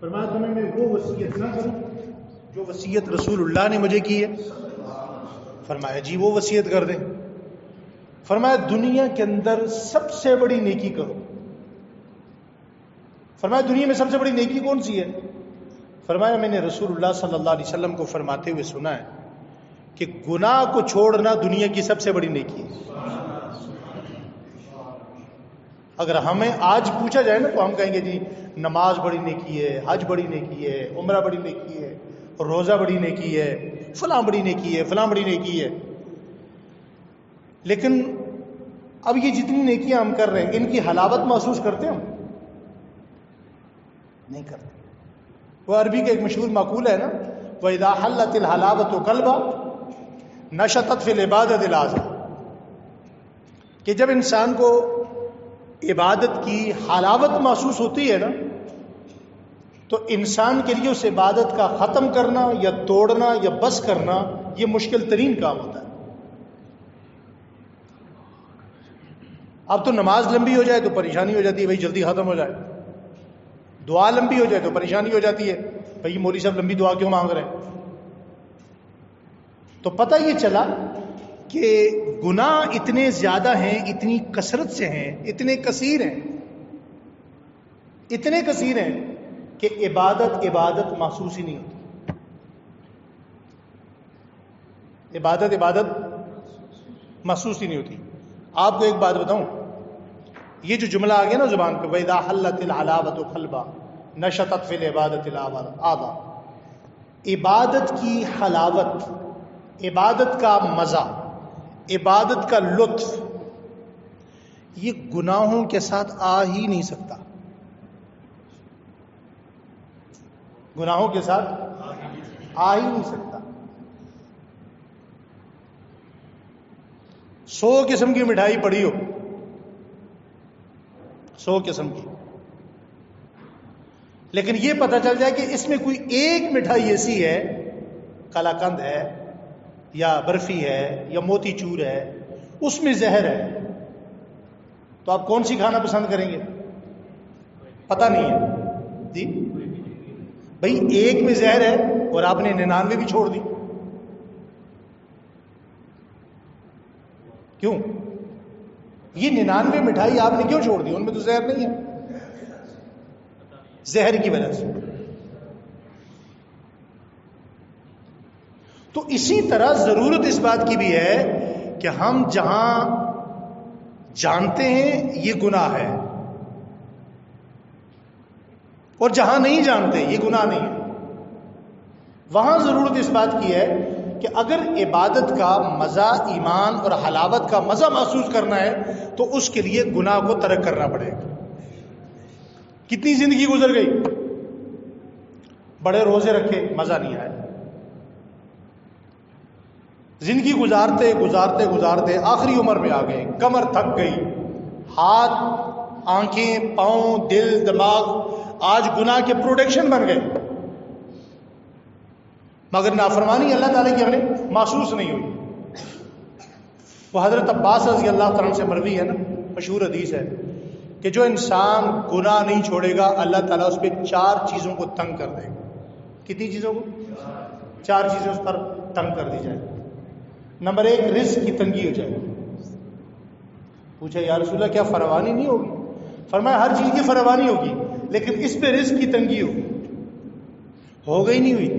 فرمایا تمہیں میں وہ وصیت نہ کروں جو وصیت رسول اللہ نے مجھے کی ہے؟ فرمایا جی وہ وصیت کر دیں۔ فرمایا دنیا کے اندر سب سے بڑی نیکی کرو۔ فرمایا دنیا میں سب سے بڑی نیکی کون سی ہے؟ فرمایا میں نے رسول اللہ صلی اللہ علیہ وسلم کو فرماتے ہوئے سنا ہے کہ گناہ کو چھوڑنا دنیا کی سب سے بڑی نیکی ہے۔ اگر ہمیں آج پوچھا جائے نا تو ہم کہیں گے جی نماز بڑی نیکی ہے، حج بڑی نیکی ہے، عمرہ بڑی نیکی ہے، روزہ بڑی نیکی ہے، فلاں بڑی نیکی ہے، فلاں بڑی نیکی ہے۔ لیکن اب یہ جتنی نیکیاں ہم کر رہے ہیں ان کی حلاوت محسوس کرتے ہم؟ نہیں کرتے۔ وہ عربی کا ایک مشہور مقول ہے نا، وَإِذَا حَلَّتِ الْحَلَاوَةُ قَلْبًا نَشَطَتْ فِي الْعِبَادَةِ الْعَازِمَةِ، کہ جب انسان کو عبادت کی حلاوت محسوس ہوتی ہے نا تو انسان کے لیے اس عبادت کا ختم کرنا یا توڑنا یا بس کرنا یہ مشکل ترین کام ہوتا ہے۔ اب تو نماز لمبی ہو جائے تو پریشانی ہو جاتی ہے، بھائی جلدی ختم ہو جائے۔ دعا لمبی ہو جائے تو پریشانی ہو جاتی ہے، بھائی مولوی صاحب لمبی دعا کیوں مانگ رہے ہیں؟ تو پتہ یہ چلا کہ گناہ اتنے زیادہ ہیں، اتنی کثرت سے ہیں، اتنے کثیر ہیں کہ عبادت محسوس ہی نہیں ہوتی۔ عبادت محسوس ہی نہیں ہوتی۔ آپ کو ایک بات بتاؤں، یہ جو جملہ آ گیا نا زبان پہ، وَإِذَا حَلَّتِ الْحَلَاوَةُ قَلْبًا نَشَطَتْ فِي الْعِبَادَةِ الْأَعْضَاءَ، عبادت کی حلاوت، عبادت کا مزہ، عبادت کا لطف یہ گناہوں کے ساتھ آ ہی نہیں سکتا۔ گناہوں کے ساتھ آ ہی نہیں سکتا۔ 100 قسم کی مٹھائی پڑی ہو، 100 قسم کی، لیکن یہ پتہ چل جائے کہ اس میں کوئی ایک مٹھائی ایسی ہے، قلاقند ہے یا برفی ہے یا موتی چور ہے، اس میں زہر ہے، تو آپ کون سی کھانا پسند کریں گے؟ پتہ نہیں ہے جی، بھائی ایک میں زہر ہے اور آپ نے 99 بھی چھوڑ دی، کیوں؟ یہ 99 مٹھائی آپ نے کیوں چھوڑ دی؟ ان میں تو زہر نہیں ہے، زہر کی وجہ سے۔ تو اسی طرح ضرورت اس بات کی بھی ہے کہ ہم جہاں جانتے ہیں یہ گناہ ہے اور جہاں نہیں جانتے یہ گناہ نہیں ہے، وہاں ضرورت اس بات کی ہے کہ اگر عبادت کا مزہ، ایمان اور حلاوت کا مزہ محسوس کرنا ہے تو اس کے لیے گناہ کو ترک کرنا پڑے گا۔ کتنی زندگی گزر گئی، بڑے روزے رکھے مزہ نہیں آیا، زندگی گزارتے گزارتے گزارتے آخری عمر میں آ گئے، کمر تھک گئی، ہاتھ، آنکھیں، پاؤں، دل، دماغ آج گناہ کے پروڈکشن بن گئے، مگر نافرمانی اللہ تعالیٰ کی ہمیں محسوس نہیں ہوئی۔ وہ حضرت عباس رضی اللہ تعالیٰ سے مروی ہے نا، مشہور حدیث ہے کہ جو انسان گناہ نہیں چھوڑے گا اللہ تعالیٰ اس پہ 4 چیزوں کو تنگ کر دے گا۔ کتنی چیزوں کو؟ 4 چیزیں اس پر تنگ کر دی جائے۔ نمبر 1 رزق کی تنگی ہو جائے۔ پوچھا یا رسول اللہ کیا فراوانی نہیں ہوگی؟ فرمایا ہر چیز کی فراوانی ہوگی لیکن اس پہ رزق کی تنگی ہوگی۔ ہو گئی نہیں ہوئی؟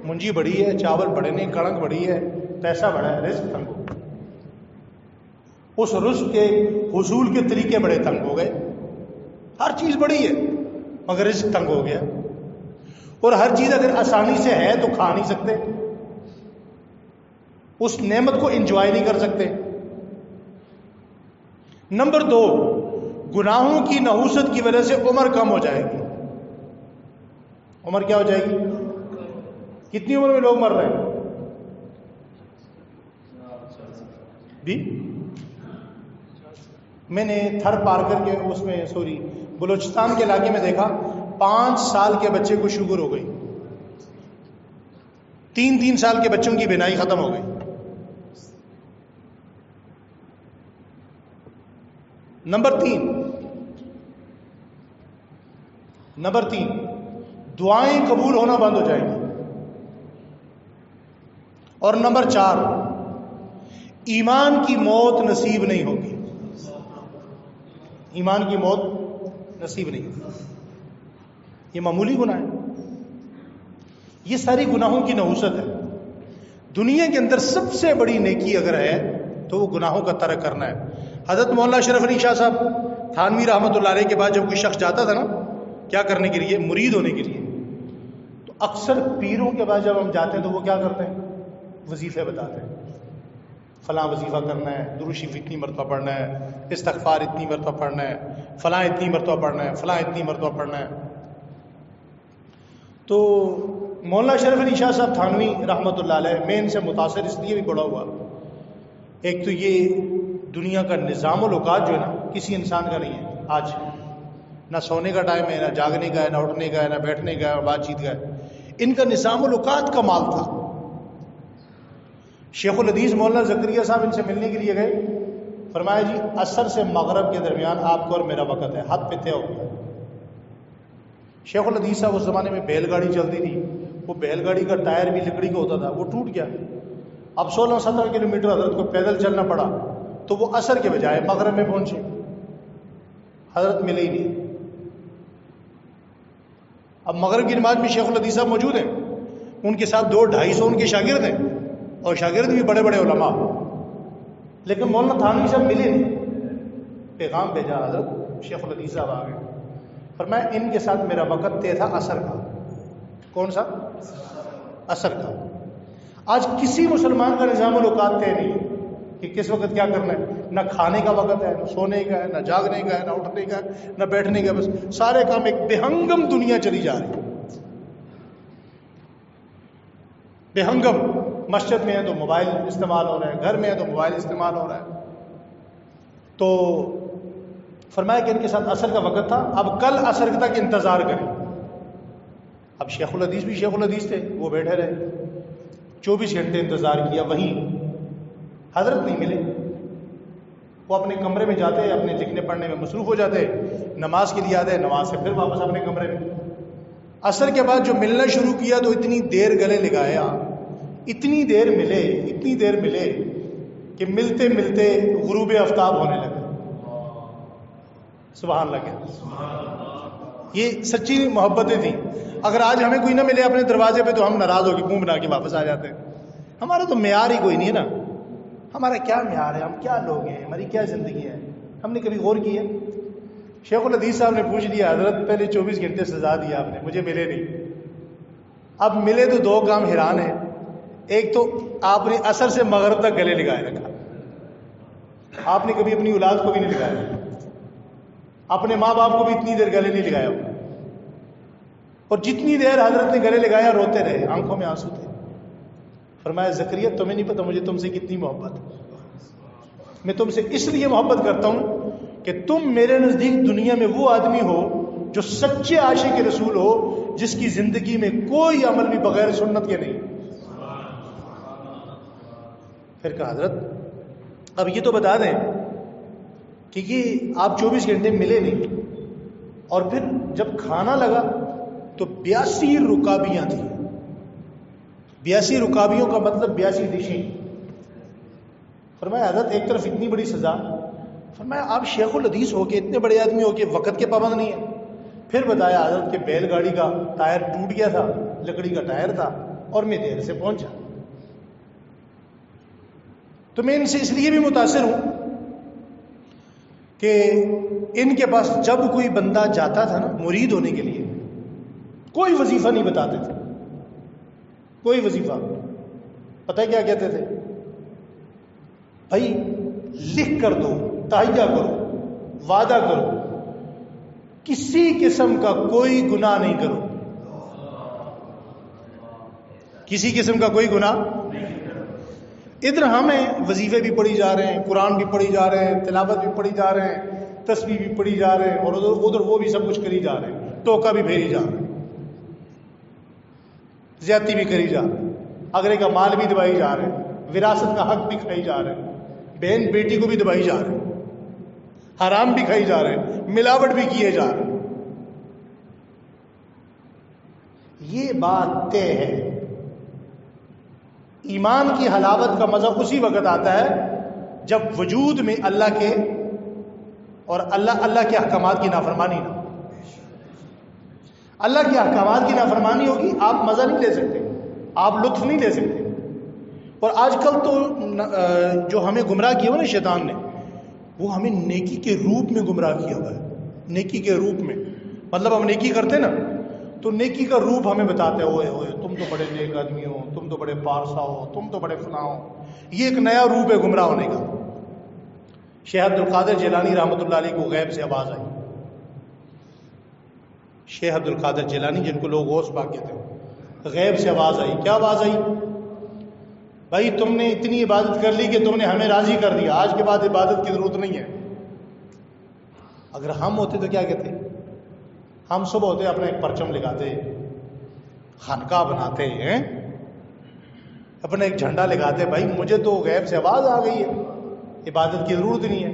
منجی بڑی ہے، چاول بڑے نہیں، کڑک بڑی ہے، پیسہ بڑا ہے، رزق تنگ ہو گیا۔ اس رزق کے حصول کے طریقے بڑے تنگ ہو گئے۔ ہر چیز بڑی ہے مگر رزق تنگ ہو گیا، اور ہر چیز اگر آسانی سے ہے تو کھا نہیں سکتے، اس نعمت کو انجوائے نہیں کر سکتے۔ نمبر 2 گناہوں کی نحوست کی وجہ سے عمر کم ہو جائے گی۔ عمر کیا ہو جائے گی؟ کتنی عمر میں لوگ مر رہے ہیں بھی؟ میں نے تھر پارکر کے اس میں بلوچستان کے علاقے میں دیکھا 5 سال کے بچے کو شوگر ہو گئی، 3 سال کے بچوں کی بینائی ختم ہو گئی۔ نمبر 3 نمبر 3، دعائیں قبول ہونا بند ہو جائیں گی. اور نمبر 4، ایمان کی موت نصیب نہیں ہوگی. ایمان کی موت نصیب نہیں ہوگی. یہ معمولی گناہ ہے. یہ ساری گناہوں کی نحوست ہے. دنیا کے اندر سب سے بڑی نیکی اگر ہے تو وہ گناہوں کا ترک کرنا ہے. حضرت مولانا اشرف علی شاہ صاحب تھانوی رحمۃ اللہ علیہ کے بعد جب کوئی شخص جاتا تھا نا کیا کرنے کے لیے، مرید ہونے کے لیے، تو اکثر پیروں کے بعد جب ہم جاتے ہیں تو وہ کیا کرتے ہیں، وظیفے بتاتے ہیں. فلاں وظیفہ کرنا ہے، درود شریف اتنی مرتبہ پڑھنا ہے، استغفار اتنی مرتبہ پڑھنا ہے، فلاں اتنی مرتبہ پڑھنا ہے، فلاں اتنی مرتبہ پڑھنا ہے. تو مولانا اشرف علی شاہ صاحب تھانوی رحمۃ اللہ علیہ، میں ان سے متاثر اس لیے بھی پڑا ہوا، ایک تو یہ دنیا کا نظام الاوقات جو ہے نا کسی انسان کا نہیں ہے. آج نہ سونے کا ٹائم ہے، نہ جاگنے کا ہے، نہ اٹھنے کا ہے، نہ بیٹھنے کا ہے، اور بات چیت کا ہے. ان کا نظام الاوقات کا مال تھا. شیخ الحدیث مولانا زکریا صاحب ان سے ملنے کے لیے گئے. فرمایا جی عصر سے مغرب کے درمیان آپ کو اور میرا وقت ہے، ہاتھ پہ طے ہو گیا. شیخ الحدیث صاحب اس زمانے میں بیل گاڑی چلتی تھی، وہ بیل گاڑی کا ٹائر بھی لکڑی کا ہوتا تھا، وہ ٹوٹ گیا. اب 16-17 کلومیٹر حضرت کو پیدل چلنا پڑا، تو وہ عصر کے بجائے مغرب میں پہنچے. حضرت ملے ہی نہیں. اب مغرب کی نماز میں شیخ الحدیث صاحب موجود ہیں، ان کے ساتھ 200-250 ان کے شاگرد ہیں، اور شاگرد بھی بڑے بڑے علماء. لیکن مولانا تھانوی صاحب ملے نہیں. پیغام بھیجا، حضرت شیخ الحدیث صاحب آ گئے. فرمایا ان کے ساتھ میرا وقت طے تھا عصر کا. کون سا؟ عصر کا. آج کسی مسلمان کا نظام الاوقات طے نہیں ہے کہ کس وقت کیا کرنا ہے. نہ کھانے کا وقت ہے، نہ سونے کا ہے، نہ جاگنے کا ہے، نہ اٹھنے کا ہے، نہ بیٹھنے کا ہے. بس سارے کام ایک بےہنگم دنیا چلی جا رہی ہے. بےہنگم. مسجد میں ہے تو موبائل استعمال ہو رہا ہے، گھر میں ہے تو موبائل استعمال ہو رہا ہے. تو فرمایا کہ ان کے ساتھ عصر کا وقت تھا، اب کل عصر تک انتظار کریں. اب شیخ الحدیث بھی شیخ الحدیث تھے، وہ بیٹھے رہے. 24 گھنٹے انتظار کیا، وہیں حضرت نہیں ملے. وہ اپنے کمرے میں جاتے، اپنے لکھنے پڑھنے میں مصروف ہو جاتے، نماز کے لیے آتے، نماز سے پھر واپس اپنے کمرے میں. عصر کے بعد جو ملنا شروع کیا تو اتنی دیر گلے لگایا، اتنی دیر ملے کہ ملتے ملتے غروب آفتاب ہونے لگے. سبحان اللہ. یہ سچی محبتیں تھیں. اگر آج ہمیں کوئی نہ ملے اپنے دروازے پہ تو ہم ناراض ہو کے منہ بنا کے واپس آ جاتے ہیں. ہمارا تو معیار ہی کوئی نہیں ہے نا. ہمارا کیا معیار ہے، ہم کیا لوگ ہیں، ہماری کیا زندگی ہے، ہم نے کبھی غور کی ہے؟ شیخ الحدیث صاحب نے پوچھ لیا، حضرت پہلے 24 گھنٹے سزا دیا آپ نے، مجھے ملے نہیں. اب ملے تو 2 کام حیران ہیں. ایک تو آپ نے عصر سے مغرب تک گلے لگائے رکھا. آپ نے کبھی اپنی اولاد کو بھی نہیں لگایا، اپنے ماں باپ کو بھی اتنی دیر گلے نہیں لگایا. اور جتنی دیر حضرت نے گلے لگایا روتے رہے، آنکھوں میں آنسو تھے. فرمایا زکریا تمہیں نہیں پتہ مجھے تم سے کتنی محبت ہے. میں تم سے اس لیے محبت کرتا ہوں کہ تم میرے نزدیک دنیا میں وہ آدمی ہو جو سچے عاشق رسول ہو، جس کی زندگی میں کوئی عمل بھی بغیر سنت کے نہیں. پھر کہا حضرت اب یہ تو بتا دیں کہ یہ آپ 24 گھنٹے ملے نہیں، اور پھر جب کھانا لگا تو 82 رکابیاں تھیں. 82 رکابیوں کا مطلب 82 ڈشیں. فرمایا حضرت ایک طرف اتنی بڑی سزا، فرمایا آپ شیخ الحدیث ہو کے اتنے بڑے آدمی ہو کے وقت کے پابند نہیں ہیں. پھر بتایا حضرت کہ بیل گاڑی کا ٹائر ٹوٹ گیا تھا، لکڑی کا ٹائر تھا، اور میں دیر سے پہنچا. تو میں ان سے اس لیے بھی متاثر ہوں کہ ان کے پاس جب کوئی بندہ جاتا تھا نا مرید ہونے کے لیے، کوئی وظیفہ نہیں بتاتے تھے، کوئی وظیفہ. پتہ ہے کیا کہتے تھے؟ بھائی لکھ کر دو، تہیہ کرو، وعدہ کرو، کسی قسم کا کوئی گناہ نہیں کرو، کسی قسم کا کوئی گناہ. ادھر ہمیں وظیفے بھی پڑھی جا رہے ہیں، قرآن بھی پڑھی جا رہے ہیں، تلاوت بھی پڑھی جا رہے ہیں، تسبیح بھی پڑھی جا رہے ہیں، اور ادھر وہ بھی سب کچھ کری جا رہے ہیں، ٹوکا بھی پھیری جا رہے ہیں، زیادتی بھی کری جا رہے ہیں، اگلے کا مال بھی دبائی جا رہے ہیں، وراثت کا حق بھی کھائی جا رہے ہیں، بہن بیٹی کو بھی دبائی جا رہے ہیں، حرام بھی کھائی جا رہے ہیں، ملاوٹ بھی کیے جا رہے ہیں. یہ بات طے ہے. ایمان کی حلاوت کا مزہ اسی وقت آتا ہے جب وجود میں اللہ کے اور اللہ کے احکامات کی نافرمانی نہ ہو. اللہ کے احکامات کی نافرمانی ہوگی، آپ مزہ نہیں لے سکتے، آپ لطف نہیں لے سکتے. اور آج کل تو جو ہمیں گمراہ کیا ہوا نا شیطان نے، وہ ہمیں نیکی کے روپ میں گمراہ کیا ہوا ہے. نیکی کے روپ میں مطلب ہم نیکی کرتے نا تو نیکی کا روپ ہمیں بتاتے ہیں، ہوئے ہوئے تم تو بڑے نیک آدمی ہو، تم تو بڑے پارسا ہو، تم تو بڑے فلاں ہو. یہ ایک نیا روپ ہے گمراہ ہونے کا. شیخ عبد القادر جیلانی رحمۃ اللہ علیہ کو غیب سے آواز آئی. شیخ عبد القادر جیلانی جن کو لوگ غوث پاک کہتے ہیں، غیب سے آواز آئی. کیا آواز آئی؟ بھائی تم نے اتنی عبادت کر لی کہ تم نے ہمیں راضی کر دیا، آج کے بعد عبادت کی ضرورت نہیں ہے. اگر ہم ہوتے تو کیا کہتے؟ ہم صبح ہوتے اپنا ایک پرچم لگاتے، خانقاہ بناتے ہیں، اپنا ایک جھنڈا لگاتے، بھائی مجھے تو غیب سے آواز آ گئی ہے، عبادت کی ضرورت نہیں ہے.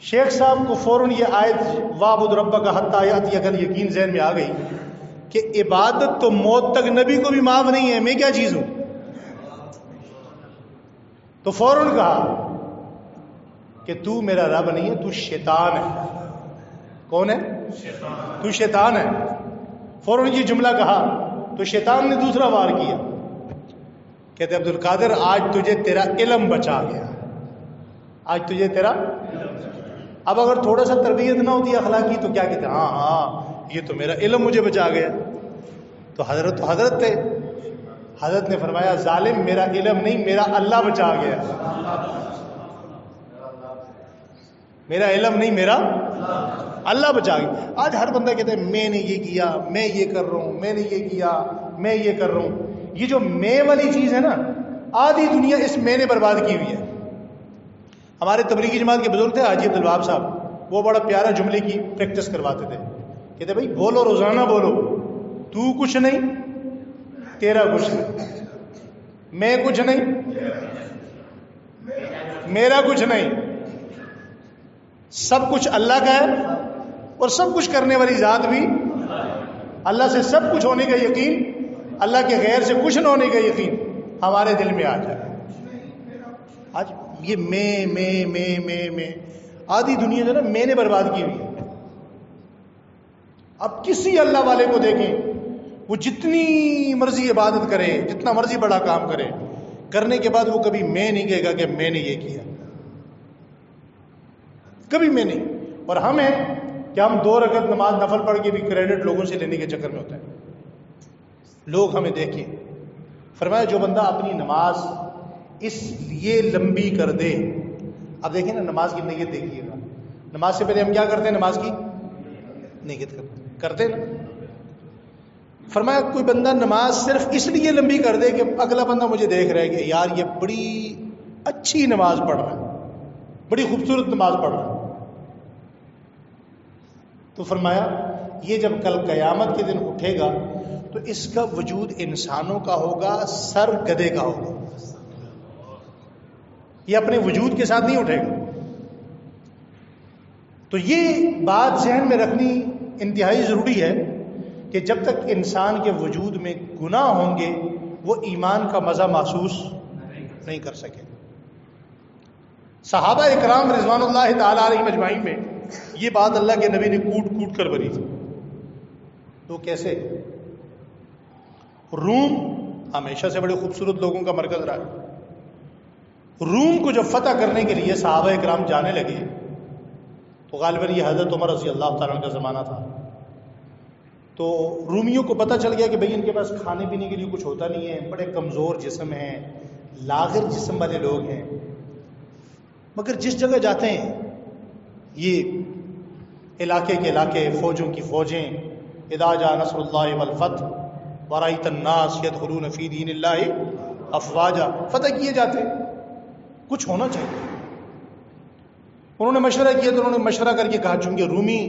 شیخ صاحب کو فوراً یہ آیت وَاعْبُدْ رَبَّكَ حَتَّىٰ يَأْتِيَكَ الْيَقِينُ ذہن میں آ گئی کہ عبادت تو موت تک نبی کو بھی معاف نہیں ہے، میں کیا چیز ہوں. تو فوراً کہا کہ تو میرا رب نہیں ہے، تو شیطان ہے. کون ہے؟ تو شیطان ہے. فوراً یہ جملہ کہا تو شیطان نے دوسرا وار کیا. کہتے عبد القادر آج تجھے تیرا علم بچا گیا، آج تجھے تیرا. اب اگر تھوڑا سا تربیت نہ ہوتی اخلاقی تو کیا کہتے؟ ہاں یہ تو میرا علم مجھے بچا گیا. تو حضرت تھے. حضرت نے فرمایا ظالم میرا علم نہیں، میرا اللہ بچا گیا. میرا علم نہیں، میرا اللہ بچا گیا. آج ہر بندہ کہتا ہے میں نے یہ کیا، میں یہ کر رہا ہوں، میں نے یہ کیا، میں یہ کر رہا ہوں. یہ جو میں والی چیز ہے نا، آدھی دنیا اس میں نے برباد کی ہوئی ہے. ہمارے تبلیغی جماعت کے بزرگ تھے حاجی عبد الوہاب صاحب، وہ بڑا پیارا جملے کی پریکٹس کرواتے تھے. کہتے بھائی بولو، روزانہ بولو، تو کچھ نہیں، تیرا کچھ نہیں، میں کچھ نہیں، میرا کچھ نہیں، سب کچھ اللہ کا ہے. اور سب کچھ کرنے والی ذات بھی اللہ سے سب کچھ ہونے کا یقین، اللہ کے غیر سے کچھ نہ ہونے کا یقین ہمارے دل میں آ جائے. آج یہ میں آدھی دنیا جو ہے نا میں نے برباد کی ہوئی ہے. اب کسی اللہ والے کو دیکھیں، وہ جتنی مرضی عبادت کرے، جتنا مرضی بڑا کام کرے، کرنے کے بعد وہ کبھی میں نہیں کہے گا کہ میں نے یہ کیا، کبھی میں نہیں. اور ہم ہیں کہ ہم 2 رکعت نماز نفل پڑھ کے بھی کریڈٹ لوگوں سے لینے کے چکر میں ہوتے ہیں. لوگ ہمیں دیکھیں. فرمایا جو بندہ اپنی نماز اس لیے لمبی کر دے. اب دیکھیں نا نماز کی نیت دیکھیے گا. نماز سے پہلے ہم کیا کرتے ہیں؟ نماز کی نیت کرتے نا. فرمایا کوئی بندہ نماز صرف اس لیے لمبی کر دے کہ اگلا بندہ مجھے دیکھ رہا ہے کہ یار یہ بڑی اچھی نماز پڑھ رہا ہے، بڑی خوبصورت نماز پڑھ رہا ہے. تو فرمایا یہ جب کل قیامت کے دن اٹھے گا تو اس کا وجود انسانوں کا ہوگا، سر گدھے کا ہوگا. یہ اپنے وجود کے ساتھ نہیں اٹھے گا. تو یہ بات ذہن میں رکھنی انتہائی ضروری ہے کہ جب تک انسان کے وجود میں گناہ ہوں گے وہ ایمان کا مزہ محسوس نہیں کر سکے. صحابہ اکرام رضوان اللہ تعالی علیہم اجمعین میں یہ بات اللہ کے نبی نے کوٹ کوٹ کر بھری تھی. تو کیسے؟ روم ہمیشہ سے بڑے خوبصورت لوگوں کا مرکز رہا ہے. روم کو جب فتح کرنے کے لیے صحابہ اکرام جانے لگے تو غالباً یہ حضرت عمر رضی اللہ تعالیٰ عنہ کا زمانہ تھا. تو رومیوں کو پتہ چل گیا کہ بھئی ان کے پاس کھانے پینے کے لیے کچھ ہوتا نہیں ہے، بڑے کمزور جسم ہیں، لاغر جسم والے لوگ ہیں. مگر جس جگہ جاتے ہیں یہ علاقے کے علاقے، فوجوں کی فوجیں، اذا جاء نصر اللہ والفتح ورأیت الناس یدخلون فی دین اللہ افواجا، فتح کیے جاتے. کچھ ہونا چاہیے. انہوں نے مشورہ کیا تو انہوں نے مشورہ کر کے کہا چونکہ رومی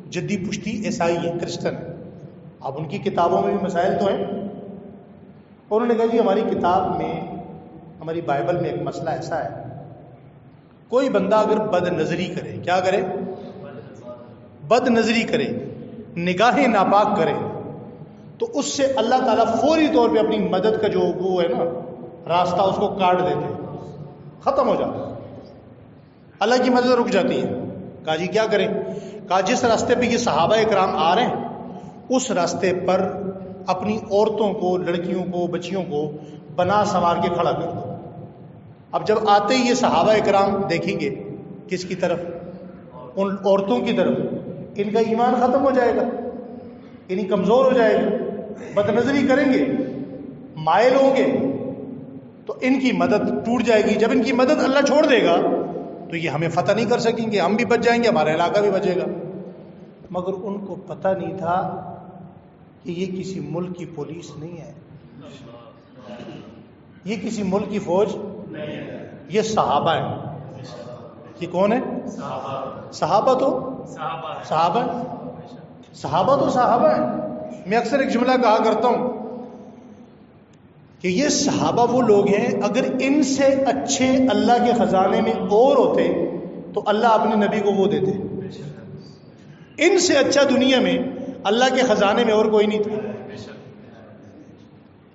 جدی پشتی عیسائی ہیں، کرسچن ہیں، اب ان کی کتابوں میں بھی مسائل تو ہیں. انہوں نے کہا جی ہماری کتاب میں، ہماری بائبل میں ایک مسئلہ ایسا ہے، کوئی بندہ اگر بد نظری کرے، کیا کرے؟ بد نظری کرے، نگاہیں ناپاک کرے، تو اس سے اللہ تعالیٰ فوری طور پہ اپنی مدد کا جو وہ ہے نا راستہ اس کو کاٹ دیتے، ختم ہو جاتا، اللہ کی مدد رک جاتی ہے۔ کہا جی کیا کریں؟ کہا جس راستے پہ یہ صحابہ اکرام آ رہے ہیں اس راستے پر اپنی عورتوں کو، لڑکیوں کو، بچیوں کو بنا سنوار کے کھڑا کر دو۔ اب جب آتے ہی یہ صحابہ اکرام دیکھیں گے کس کی طرف؟ ان عورتوں کی طرف، ان کا ایمان ختم ہو جائے گا، یعنی کمزور ہو جائے گا، بد نظری کریں گے، مائل ہوں گے، تو ان کی مدد ٹوٹ جائے گی۔ جب ان کی مدد اللہ چھوڑ دے گا تو یہ ہمیں فتح نہیں کر سکیں گے، ہم بھی بچ جائیں گے، ہمارا علاقہ بھی بچے گا۔ مگر ان کو پتہ نہیں تھا کہ یہ کسی ملک کی پولیس نہیں ہے، یہ کسی ملک کی فوج، یہ صحابہ ہیں۔ یہ کون ہے؟ صحابہ تو صحابہ ہیں۔ میں اکثر ایک جملہ کہا کرتا ہوں کہ یہ صحابہ وہ لوگ ہیں، اگر ان سے اچھے اللہ کے خزانے میں اور ہوتے تو اللہ اپنے نبی کو وہ دیتے۔ ان سے اچھا دنیا میں اللہ کے خزانے میں اور کوئی نہیں تھا۔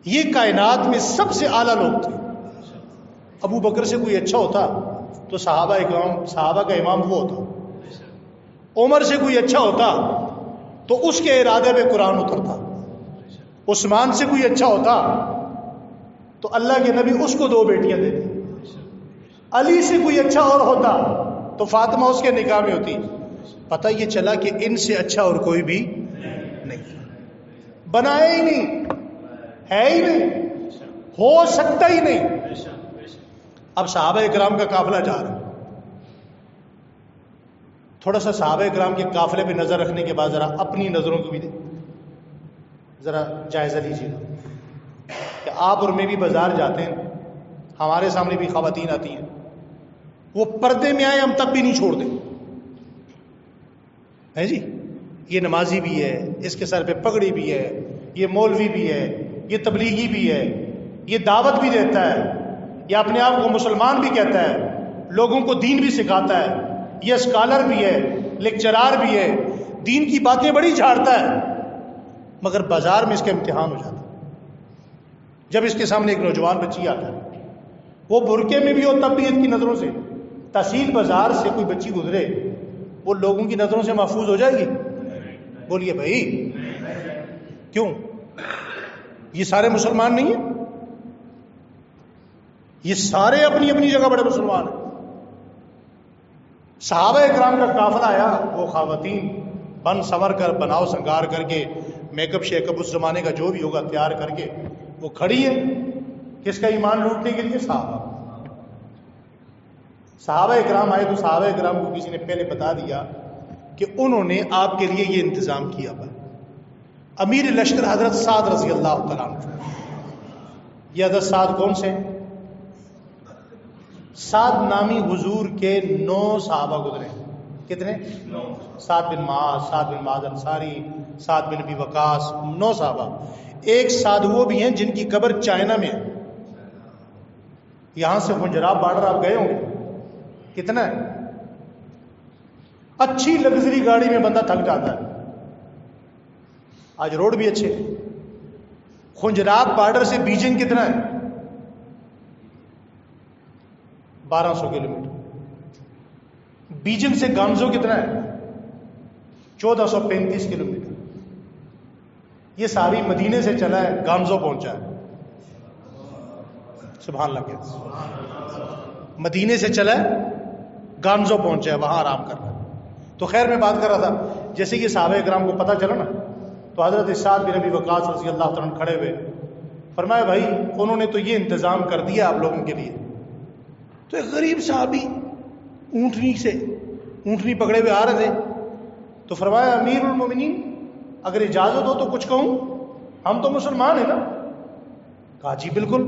یہ کائنات میں سب سے اعلیٰ لوگ تھے۔ ابو بکر سے کوئی اچھا ہوتا تو صحابہ کا امام وہ ہوتا۔ عمر سے کوئی اچھا ہوتا تو اس کے ارادے پہ قرآن اترتا۔ عثمان سے کوئی اچھا ہوتا تو اللہ کے نبی اس کو 2 بیٹیاں دیتے۔ علی سے کوئی اچھا اور ہوتا تو فاطمہ اس کے نکاح میں ہوتی۔ پتہ یہ چلا کہ ان سے اچھا اور کوئی بھی نہیں، بنایا ہی نہیں، ہے ہی نہیں، ہو سکتا ہی نہیں۔ اب صحابہ اکرام کا قافلہ جا رہا ہے، تھوڑا سا صحابہ اکرام کے قافلے پہ نظر رکھنے کے بعد ذرا اپنی نظروں کو بھی ذرا جائزہ لیجیے کہ آپ اور میں بھی بازار جاتے ہیں، ہمارے سامنے بھی خواتین آتی ہیں، وہ پردے میں آئے ہم تب بھی نہیں چھوڑتے ہے جی، یہ نمازی بھی ہے، اس کے سر پہ پگڑی بھی ہے، یہ مولوی بھی ہے، یہ تبلیغی بھی ہے، یہ دعوت بھی دیتا ہے، یہ اپنے آپ کو مسلمان بھی کہتا ہے، لوگوں کو دین بھی سکھاتا ہے، یہ اسکالر بھی ہے، لیکچرار بھی ہے، دین کی باتیں بڑی جھاڑتا ہے، مگر بازار میں اس کا امتحان ہو جاتا ہے۔ جب اس کے سامنے ایک نوجوان بچی آتا ہے، وہ برقعے میں بھی ہو تب بھی ان کی نظروں سے، تحصیل بازار سے کوئی بچی گزرے وہ لوگوں کی نظروں سے محفوظ ہو جائے گی؟ بولیے بھائی کیوں؟ یہ سارے مسلمان نہیں ہیں؟ یہ سارے اپنی اپنی جگہ بڑے مسلمان ہیں۔ صحابہ اکرام کا قافلہ آیا، وہ خواتین بن سنور کر، بناؤ سنگار کر کے، میک اپ شیک اپ اس زمانے کا جو بھی ہوگا تیار کر کے وہ کھڑی ہے، کس کا ایمان لوٹنے کے لیے؟ صحابہ اکرام آئے تو صحابہ اکرام کو کسی نے پہلے بتا دیا کہ انہوں نے آپ کے لیے یہ انتظام کیا ہوا۔ امیر لشکر حضرت سعد رضی اللہ تعالیٰ عنہ، یہ حضرت سعد کون سے؟ سعد نامی حضور کے 9 صحابہ گزرے۔ کتنے؟ 9۔ سعد بن معاذ، سعد بن معاذ انصاری، سعد بن ابی وقاص، 9 صحابہ۔ ایک سعد وہ بھی ہیں جن کی قبر چائنا میں ہے، یہاں سے خنجراب بارڈر آپ گئے ہوں گے، کتنا ہے؟ اچھی لگژری گاڑی میں بندہ تھک جاتا ہے، آج روڈ بھی اچھے۔ خنجراب بارڈر سے بیجنگ کتنا ہے؟ 1200 کلومیٹر۔ بیجنگ سے گانزو کتنا ہے؟ 1435 کلومیٹر۔ یہ ساری مدینے سے چلا ہے، گانزو پہنچا ہے۔ سبحان اللہ کہتے، مدینے سے چلا ہے، گانزو پہنچا ہے، وہاں آرام کر رہا ہے۔ تو خیر میں بات کر رہا تھا، جیسے یہ صحابہ کرام کو پتہ چلا نا، تو حضرت سعد بن ابی وقاص رضی اللہ تعالیٰ عنہ کھڑے ہوئے، فرمایا بھائی انہوں نے تو یہ انتظام کر دیا آپ لوگوں کے لیے۔ تو ایک غریب صحابی اونٹنی پکڑے ہوئے آ رہے تھے، تو فرمایا امیر المومنین اگر اجازت ہو تو کچھ کہوں، ہم تو مسلمان ہیں نا؟ کہا جی بالکل۔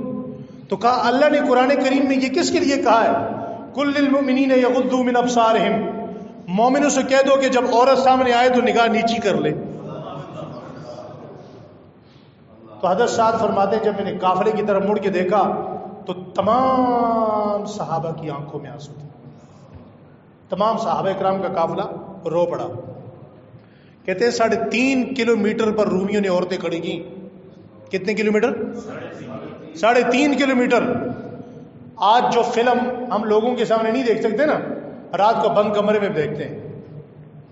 تو کہا اللہ نے قرآن کریم میں یہ کس کے لیے کہا ہے؟ کل للمؤمنین یغضوا من ابصارہم، مومنوں سے کہہ دو کہ جب عورت سامنے آئے تو نگاہ نیچی کر لے۔ تو حضرت سعد فرماتے ہیں جب میں نے قافلے کی طرف مڑ کے دیکھا تو تمام صحابہ کی آنکھوں میں آنسو تھے، تمام صحابہ کرام کا قافلہ رو پڑا، کہتے ہیں 3.5 کلومیٹر پر رومیوں نے عورتیں کھڑی کی. کتنے کلومیٹر؟ 3.5 کلومیٹر. آج جو فلم ہم لوگوں کے سامنے نہیں دیکھ سکتے نا، رات کو بند کمرے میں دیکھتے ہیں،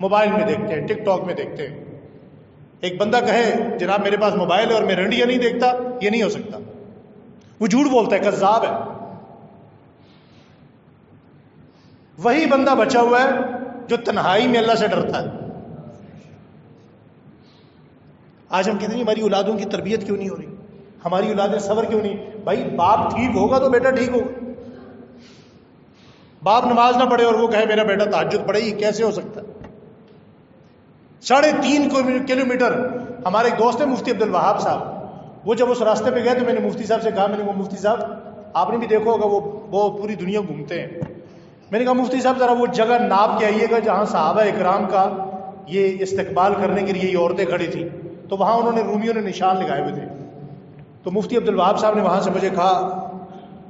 موبائل میں دیکھتے ہیں، ٹک ٹاک میں دیکھتے ہیں. ایک بندہ کہے جناب میرے پاس موبائل ہے اور میں رنڈیاں نہیں دیکھتا، یہ نہیں ہو سکتا. وہ جھوٹ بولتا ہے، کذاب ہے. وہی بندہ بچا ہوا ہے جو تنہائی میں اللہ سے ڈرتا ہے. آج ہم کہتے ہیں ہماری اولادوں کی تربیت کیوں نہیں ہو رہی، ہماری اولادیں صبر کیوں نہیں. بھائی باپ ٹھیک ہوگا تو بیٹا ٹھیک ہوگا. باپ نماز نہ پڑھے اور وہ کہے میرا بیٹا تہجد پڑھے، یہ کیسے ہو سکتا ہے؟ 3.5 کلومیٹر. ہمارے ایک دوست ہیں مفتی عبد الوہاب صاحب، وہ جب اس راستے پہ گئے تو میں نے مفتی صاحب سے کہا، میں نے کہا مفتی صاحب آپ نے بھی دیکھا ہوگا وہ پوری دنیا گھومتے ہیں. میں نے کہا مفتی صاحب ذرا وہ جگہ ناپ کے آئیے گا جہاں صحابہ اکرام کا یہ استقبال کرنے کے لیے یہ عورتیں کھڑی تھیں، تو وہاں انہوں نے رومیوں نے نشان لگائے ہوئے تھے. تو مفتی عبد الوہاب صاحب نے وہاں سے مجھے کہا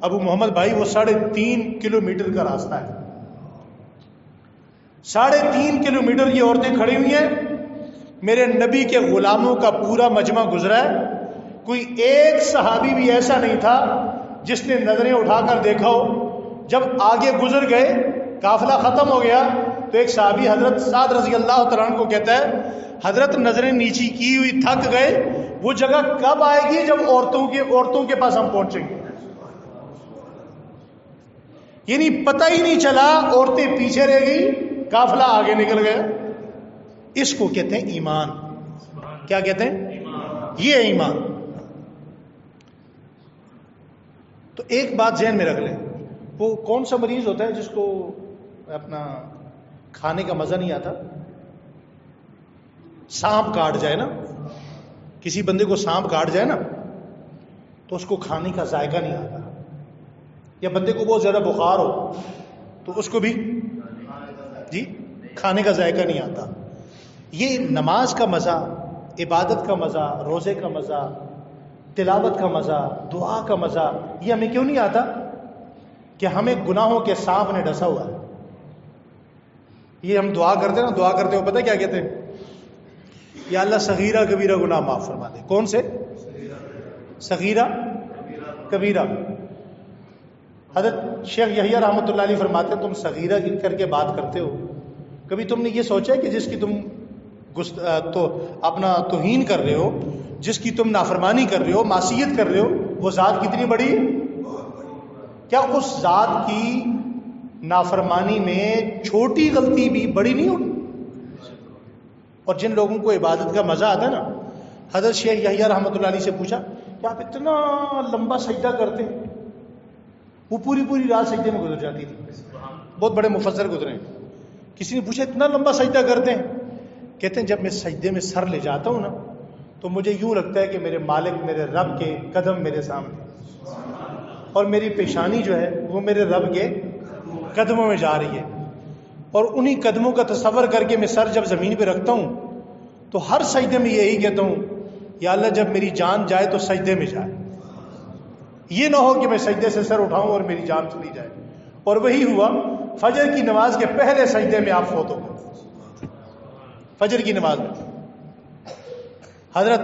ابو محمد بھائی وہ 3.5 کلومیٹر کا راستہ ہے. 3.5 کلومیٹر یہ عورتیں کھڑی ہوئی ہیں. میرے نبی کے غلاموں کا پورا مجمع گزرا ہے، کوئی ایک صحابی بھی ایسا نہیں تھا جس نے نظریں اٹھا کر دیکھا ہو. جب آگے گزر گئے، قافلہ ختم ہو گیا، تو ایک صحابی حضرت سعد رضی اللہ تعالیٰ عنہ کو کہتا ہے حضرت نظریں نیچی کی ہوئی تھک گئے، وہ جگہ کب آئے گی جب عورتوں کے پاس ہم پہنچیں گے. یعنی پتہ ہی نہیں چلا، عورتیں پیچھے رہ گئی، قافلہ آگے نکل گیا. اس کو کہتے ہیں ایمان. کیا کہتے ہیں؟ یہ ہے ایمان. تو ایک بات ذہن میں رکھ لیں، وہ کون سا مریض ہوتا ہے جس کو اپنا کھانے کا مزہ نہیں آتا؟ سانپ کاٹ جائے نا، کسی بندے کو سانپ کاٹ جائے نا تو اس کو کھانے کا ذائقہ نہیں آتا. یا بندے کو بہت زیادہ بخار ہو تو اس کو بھی کھانے کا ذائقہ نہیں آتا. یہ نماز کا مزہ، عبادت کا مزہ، روزے کا مزہ، تلاوت کا مزہ، دعا کا مزہ، یہ ہمیں کیوں نہیں آتا؟ کہ ہمیں گناہوں کے سانپ نے ڈسا ہوا ہے. یہ ہم دعا کرتے ہیں نا، دعا کرتے ہو پتہ کیا کہتے ہیں؟ یا اللہ صغیرہ کبیرہ گناہ معاف فرما دے. کون سے؟ صغیرہ کبیرہ. حضرت شیخ یحییٰ رحمۃ اللہ علیہ فرماتے ہیں تم صغیرہ کر کے بات کرتے ہو، کبھی تم نے یہ سوچا ہے کہ جس کی تم اپنا توہین کر رہے ہو، جس کی تم نافرمانی کر رہے ہو، معصیت کر رہے ہو، وہ ذات کتنی بڑی ہے؟ کیا اس ذات کی نافرمانی میں چھوٹی غلطی بھی بڑی نہیں ہوتی؟ اور جن لوگوں کو عبادت کا مزہ آتا ہے نا، حضرت شیخ یحییٰ رحمۃ اللہ علیہ سے پوچھا کہ آپ اتنا لمبا سجدہ کرتے ہیں؟ وہ پوری رات سجدے میں گزر جاتی تھی. بہت بڑے مفسر گزرے ہیں. کسی نے پوچھا اتنا لمبا سجدہ کرتے ہیں؟ کہتے ہیں جب میں سجدے میں سر لے جاتا ہوں نا تو مجھے یوں لگتا ہے کہ میرے مالک، میرے رب کے قدم میرے سامنے، اور میری پیشانی جو ہے وہ میرے رب کے قدموں میں جا رہی ہے. اور انہی قدموں کا تصور کر کے میں سر جب زمین پہ رکھتا ہوں تو ہر سجدے میں یہی کہتا ہوں یا اللہ جب میری جان جائے تو سجدے میں جائے، یہ نہ ہو کہ میں سجدے سے سر اٹھاؤں اور میری جان چلی جائے. اور وہی ہوا، فجر کی نماز کے پہلے سجدے میں آپ فوت ہو گئے. فجر کی نماز میں حضرت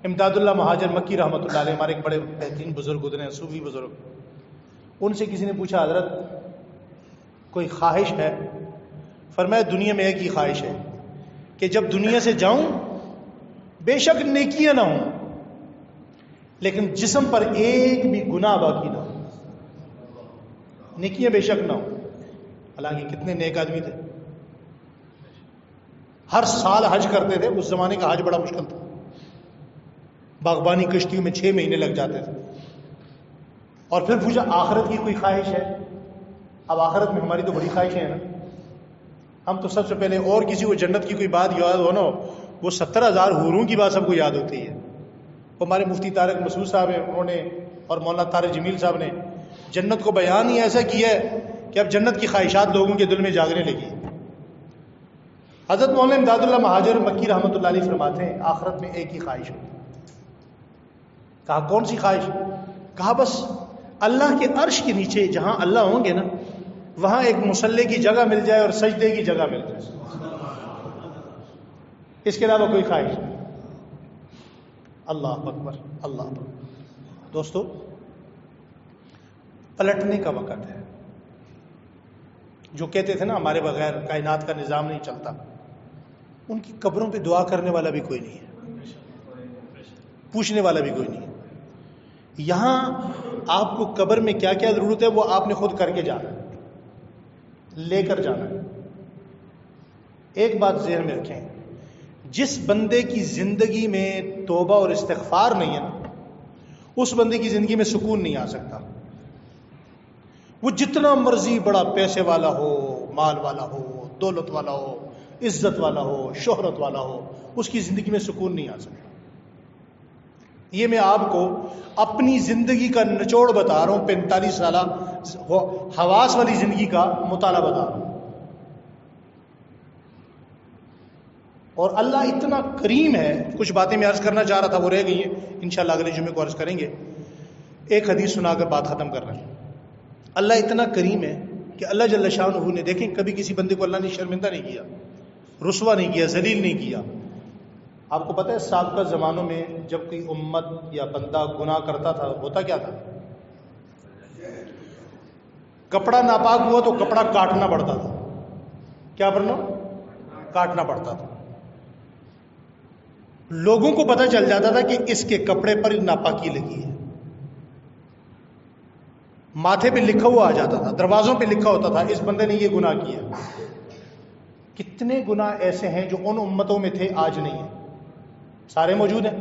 امداد اللہ مہاجر مکی رحمۃ اللہ علیہ، ہمارے ایک بڑے بہترین بزرگ گزرے ہیں، صوفی بزرگ. ان سے کسی نے پوچھا حضرت کوئی خواہش ہے؟ فرمایا دنیا میں ایک ہی خواہش ہے کہ جب دنیا سے جاؤں بے شک نیکیاں نہ ہوں لیکن جسم پر ایک بھی گناہ باقی نہ ہو. نیکیاں بے شک نہ ہوں. حالانکہ کتنے نیک آدمی تھے، ہر سال حج کرتے تھے. اس زمانے کا حج بڑا مشکل تھا، باغبانی کشتیوں میں 6 مہینے لگ جاتے تھے. اور پھر پوچھا آخرت کی کوئی خواہش ہے؟ اب آخرت میں ہماری تو بڑی خواہشیں ہیں نا. ہم تو سب سے پہلے، اور کسی کو جنت کی کوئی بات یاد ہو نا، وہ 70,000 حوروں کی بات سب کو یاد ہوتی ہے. ہمارے مفتی طارق مسعود صاحب ہیں، انہوں نے، اور مولانا طارق جمیل صاحب نے جنت کو بیان ہی ایسا کیا ہے کہ اب جنت کی خواہشات لوگوں کے دل میں جاگنے لگی. حضرت مولانا امداد اللہ مہاجر مکی رحمۃ اللہ علیہ فرماتے ہیں آخرت میں ایک ہی خواہش ہوتی. کہا کون سی خواہش؟ کہا بس اللہ کے عرش کے نیچے جہاں اللہ ہوں گے نا، وہاں ایک مصلی کی جگہ مل جائے اور سجدے کی جگہ مل جائے. اس کے علاوہ کوئی خواہش نہیں. اللہ اکبر اللہ اکبر. دوستو پلٹنے کا وقت ہے. جو کہتے تھے نا ہمارے بغیر کائنات کا نظام نہیں چلتا، ان کی قبروں پہ دعا کرنے والا بھی کوئی نہیں ہے، پوچھنے والا بھی کوئی نہیں ہے. یہاں آپ کو قبر میں کیا کیا ضرورت ہے وہ آپ نے خود کر کے جانا ہے، لے کر جانا ہے. ایک بات ذہن میں رکھیں، جس بندے کی زندگی میں توبہ اور استغفار نہیں ہے نا، اس بندے کی زندگی میں سکون نہیں آ سکتا. وہ جتنا مرضی بڑا پیسے والا ہو، مال والا ہو، دولت والا ہو، عزت والا ہو، شہرت والا ہو، اس کی زندگی میں سکون نہیں آ سکتا. یہ میں آپ کو اپنی زندگی کا نچوڑ بتا رہا ہوں، 45 سالہ حواس والی زندگی کا مطالعہ بتا رہا ہوں. اور اللہ اتنا کریم ہے. کچھ باتیں میں عرض کرنا چاہ رہا تھا وہ رہ گئی ہیں، انشاءاللہ اگلے جمعے کو عرض کریں گے. ایک حدیث سنا کر بات ختم کر رہے ہیں. اللہ اتنا کریم ہے کہ اللہ جل شانہ نے، دیکھیں کبھی کسی بندے کو اللہ نے شرمندہ نہیں کیا، رسوا نہیں کیا، ذلیل نہیں کیا. آپ کو پتہ ہے سابقہ زمانوں میں جب کوئی امت یا بندہ گناہ کرتا تھا ہوتا کیا تھا؟ کپڑا ناپاک ہوا تو کپڑا کاٹنا پڑتا تھا. کیا کرنا؟ کاٹنا پڑتا تھا. لوگوں کو پتہ چل جاتا تھا کہ اس کے کپڑے پر ناپاکی لگی ہے. ماتھے پہ لکھا ہوا آ جاتا تھا، دروازوں پہ لکھا ہوتا تھا اس بندے نے یہ گناہ کیا. کتنے گناہ ایسے ہیں جو ان امتوں میں تھے آج نہیں ہیں؟ سارے موجود ہیں.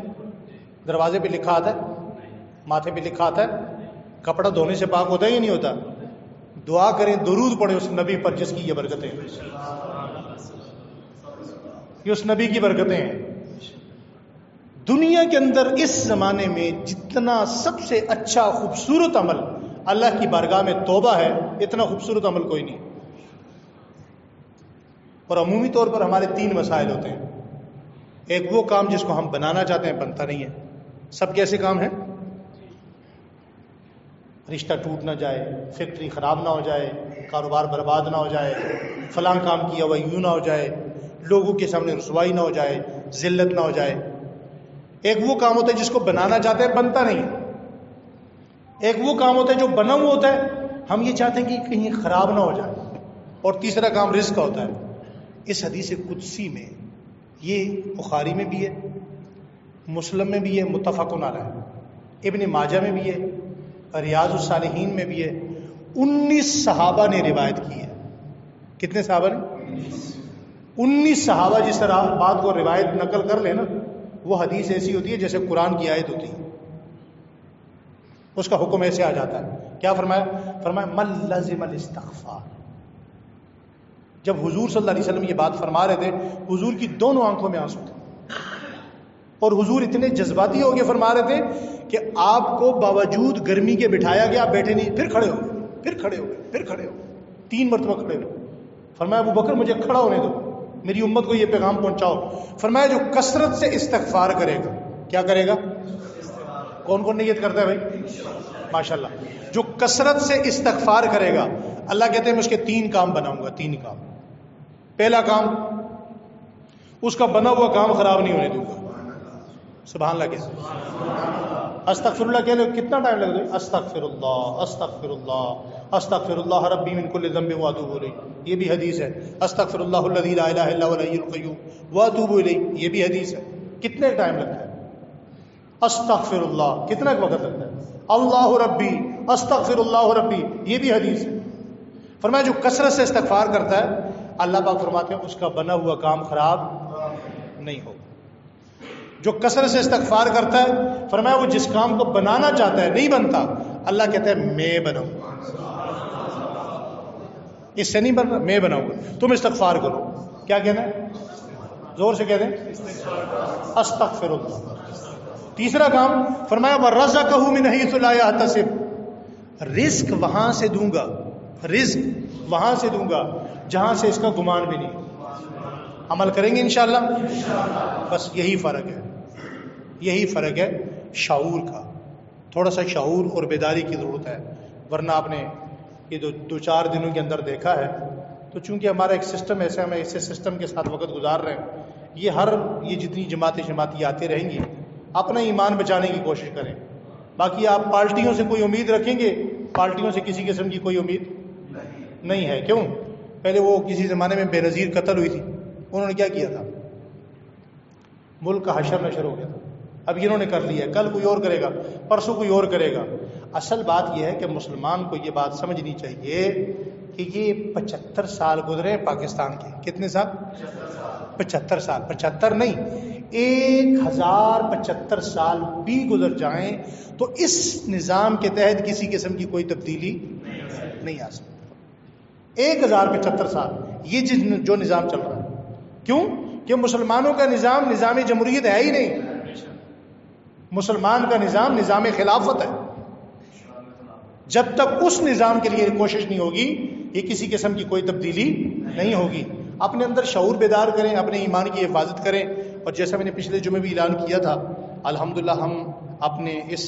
دروازے پہ لکھا آتا ہے، ماتھے پہ لکھا آتا ہے. کپڑا دھونے سے پاک ہوتا ہے یا نہیں ہوتا؟ دعا کریں، درود پڑھیں اس نبی پر جس کی یہ برکتیں ہیں. یہ اس نبی کی برکتیں ہیں. دنیا کے اندر اس زمانے میں جتنا سب سے اچھا خوبصورت عمل اللہ کی بارگاہ میں توبہ ہے، اتنا خوبصورت عمل کوئی نہیں. اور عمومی طور پر ہمارے 3 مسائل ہوتے ہیں. ایک وہ کام جس کو ہم بنانا چاہتے ہیں بنتا نہیں ہے. سب کیسے کام ہیں؟ رشتہ ٹوٹ نہ جائے، فیکٹری خراب نہ ہو جائے، کاروبار برباد نہ ہو جائے، فلاں کام کیا ہوا یوں نہ ہو جائے، لوگوں کے سامنے رسوائی نہ ہو جائے، ذلت نہ ہو جائے. ایک وہ کام ہوتا ہے جس کو بنانا چاہتے ہیں بنتا نہیں. ایک وہ کام ہوتا ہے جو بنا ہوا ہوتا ہے، ہم یہ چاہتے ہیں کہ کہیں خراب نہ ہو جائے. اور تیسرا کام رزق کا ہوتا ہے. اس حدیث قدسی میں یہ بخاری میں بھی ہے، مسلم میں بھی ہے، متفق علیہ، ابن ماجہ میں بھی ہے، ریاض الصالحین میں بھی ہے. 19 صحابہ نے روایت کی ہے. کتنے صحابہ نے؟ 19 صحابہ جس طرح بات کو روایت نقل کر لیں نا، وہ حدیث ایسی ہوتی ہے جیسے قرآن کی آیت ہوتی ہے. اس کا حکم ایسے آ جاتا ہے. کیا فرمایا؟ فرمایا من لزم الاستغفار. جب حضور صلی اللہ علیہ وسلم یہ بات فرما رہے تھے، حضور کی دونوں آنکھوں میں آنسو تھے. اور حضور اتنے جذباتی ہو کے فرما رہے تھے کہ آپ کو باوجود گرمی کے بٹھایا گیا، آپ بیٹھے نہیں، پھر کھڑے ہو گئے، پھر کھڑے ہو گئے، پھر کھڑے ہو گئے. 3 مرتبہ کھڑے ہوئے. فرمایا ابو بکر مجھے کھڑا ہونے دو، میری امت کو یہ پیغام پہنچاؤ. فرمایا جو کثرت سے استغفار کرے گا. کیا کرے گا؟ کون کون نیت کرتا ہے بھائی؟ ماشاءاللہ. جو کثرت سے استغفار کرے گا، اللہ کہتے ہیں میں اس کے 3 کام بناؤں گا. 3 کام. پہلا کام، اس کا بنا ہوا کام خراب نہیں ہونے دوں گا. سبحان اللہ. کہتے استغفر اللہ کہہ لو، کتنا ٹائم لگ گا؟ استغفر اللہ استغفر اللہ استغفر اللہ ربی من کل ذنب واتوب الیہ. یہ بھی حدیث ہے. استغفر اللہ الذی لا الہ الا هو الحی القیوم واتوب الیہ. یہ بھی حدیث ہے. کتنے ٹائم لگتا ہے؟ استغفر اللہ کتنا وقت لگتا ہے؟ اللہ ربی استغفر اللہ ربی. یہ بھی حدیث ہے. فرمایا جو کثرت سے استغفار کرتا ہے، اللہ پاک فرماتے ہیں اس کا بنا ہوا کام خراب نہیں ہوگا. جو کثرت سے استغفار کرتا ہے، فرمایا وہ جس کام کو بنانا چاہتا ہے نہیں بنتا، اللہ کہتا ہے میں بناؤں گا. اس سے نہیں بننا، میں بناؤں گا. تم استغفار کرو. کیا کہنا ہے؟ زور سے کہہ دیں استغفر اللہ. تیسرا کام فرمایا وَرَزَقَهُ مِنْ حَيْثُ لَا يَحْتَسِبُ. رزق وہاں سے دوں گا، رزق وہاں سے دوں گا جہاں سے اس کا گمان بھی نہیں. عمل کریں گے انشاءاللہ. بس یہی فرق ہے، یہی فرق ہے شعور کا. تھوڑا سا شعور اور بیداری کی ضرورت ہے. ورنہ آپ نے یہ 2-4 دنوں کے اندر دیکھا ہے، تو چونکہ ہمارا ایک سسٹم ایسا ہے، ہم ایسے سسٹم کے ساتھ وقت گزار رہے ہیں، یہ جتنی جماعتیں آتے رہیں گی اپنا ایمان بچانے کی کوشش کریں. باقی آپ پارٹیوں سے کوئی امید رکھیں گے؟ پارٹیوں سے کسی قسم کی کوئی امید نہیں ہے. کیوں؟ پہلے وہ کسی زمانے میں بے نظیر قتل ہوئی تھی، انہوں نے کیا کیا تھا؟ ملک کا حشر نشر ہو گیا تھا. اب انہوں نے کر لیا ہے، کل کوئی اور کرے گا، پرسوں کوئی اور کرے گا. اصل بات یہ ہے کہ مسلمان کو یہ بات سمجھنی چاہیے کہ یہ 75 سال گزرے پاکستان کے. کتنے سال؟ 75 سال. 75 نہیں، 1075 سال بھی گزر جائیں تو اس نظام کے تحت کسی قسم کی کوئی تبدیلی نہیں آ سکتی. 1075 سال یہ جو نظام چل رہا ہے. کیوں؟ کہ مسلمانوں کا نظام جمہوریت ہے ہی نہیں. مسلمان کا نظام خلافت ہے. جب تک اس نظام کے لیے کوشش نہیں ہوگی یہ کسی قسم کی کوئی تبدیلی نہیں ہوگی. اپنے اندر شعور بیدار کریں، اپنے ایمان کی حفاظت کریں. اور جیسا میں نے پچھلے جمعے بھی اعلان کیا تھا، الحمدللہ ہم اپنے اس